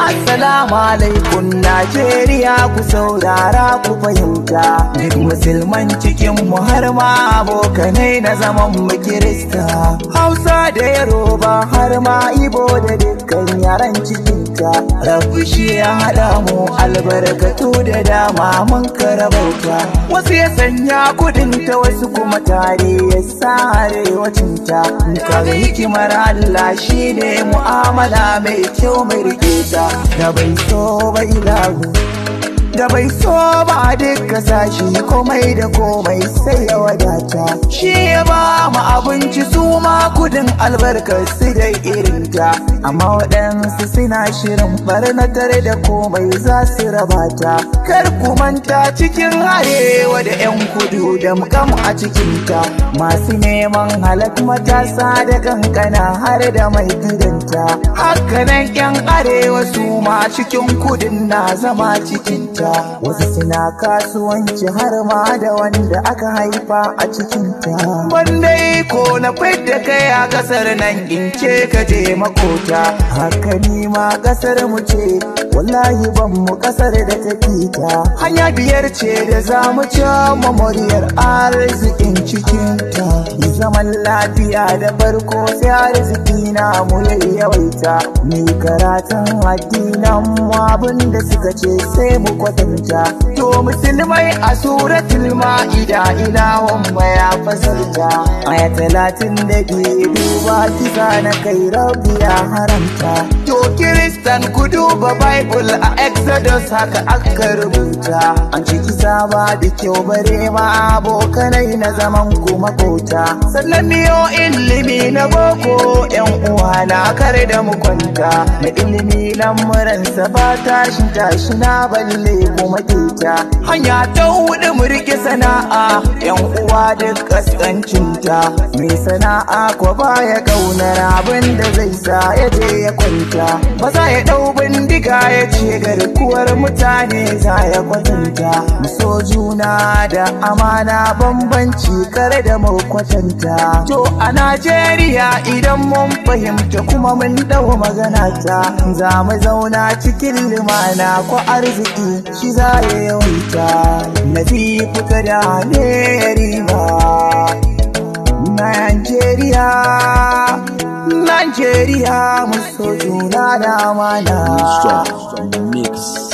Assalamu alaikum Najeriya, ku saurara ku fahimta. Duk musulman cikin mu har ma abokanai na zaman mu Kirista, Hausa da Yoruba har ma Ibo da dukkan yaran cikinta. Rabbi shi ya haɗa mu albarkatu da dama mun karabauta. Wasu ya sanya kudinta, wasu kuma tare ya sa arewacinta. Kaga hikimar Allah shi ne mu'amala mai kyau mai rike ta. Da bai so ba ilahu, da bai so ba duka sashi, komai da komai sai ya wadata. Shi ya ba mu abinci su ma kudin albarkar su dai irinta. Amma waɗansu suna shirin barnatar da komai za su rabata. Kar ku manta cikin arewa da 'yan kudu da mukam a cikinta. Masu neman halak matasa da kankana har da mai gidanta. Hakanan 'yan arewa su ma cikin kudin na zama cikinta. Wasu suna kasuwanci har ma da wanda aka haifa a cikinta. Wanda ko na fidda kai a kasar nan in ce ka je makota. Haka ni ma kasar mu ce, wallahi ban mu kasar da ta fita. Hanya biyar ce da za mu ci mamoriyar arzikin cikinta. Zaman lafiya da farko sai arziki na mu yawaita. Ni karatun addinan mu abinda suka ce sai mu kwatanta. To musulmai a suratul ma'ida ilahun ya fasalta. Aya 32 duba kisa na kai rabbi ya haramta. To kiristan ku duba bible a exodus haka aka rubuta. An ci kisa ba da kyau bare ma abokanai na zaman ku makota. Sannan miyo ilimi na boko 'yan uwa na kare da mu kwanta. Na ilimi lamuransa ba tashi na balle kuma keta. Hanya ta hudu mu rike sana'a 'yan uwa duk kaskancinta. Mai sana'a ko baya kaunar abin da zai sa ya je ya kwanta. Ba za ya dau bindiga ya ce garkuwar mutane za ya kwatanta. Mu so juna da amana bambanci kare da mu kwatanta. To a Najeriya idan mun fahimta kuma mun dau magana ta, za mu zauna cikin limana ko arziki shi za ya yawaita. Nazifu kada ne riba Najeriya mu so juna da amana. Mix.